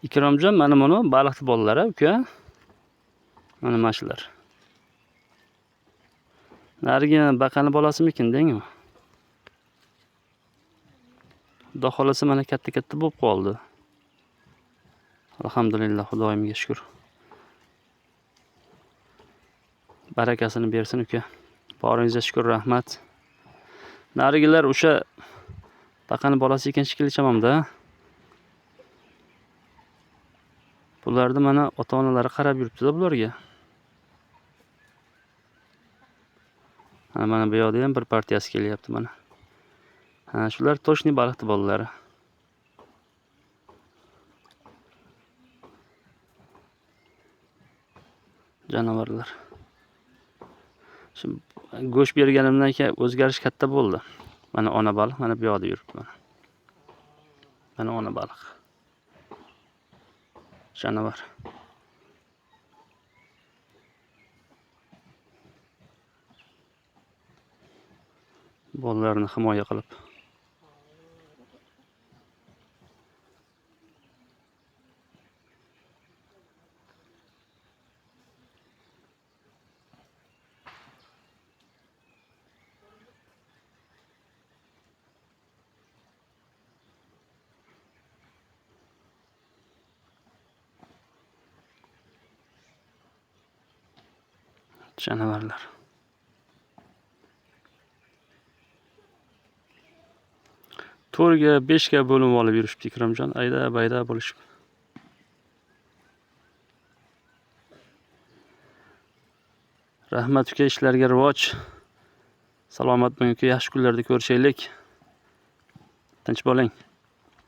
Ikromjon, mana buni baliqni bolalari, uka. Mana mashular. Narigi baqani bolasimikin dengmi? Xudo xolasa mana katta-katta bo'lib qoldi. Alhamdulillah, Xudoyimga shukr. Barakasini bersin uka. Boringizga shukr, rahmat. Narigilar o'sha baqani bolasi ekan shekilli chamamda. Bularni mana ota-onalari qarab yuribdi-da bularga. Mana bu yoqda ham bir partiyasi kelyapti mana. Shular toshni baliqni bolalari. Janovarlar. Şimdi go'sht berganimdan keyin o'zgarish katta bo'ldi. Mana ona baliq, mana bu yoqda yuribdi mana. Mana ona baliq. Janovar. Bolalarni himoya qilib. Canavarlar. To'rga, 5 ga bo'lim olib yurishibdi Ikromjon. Ayda-bayda bo'lishib. Rahmat uka, ishlarga rivoj. Salomat bo'ling uka, yaxshi kunlarda ko'rishaylik. Tinch bo'ling.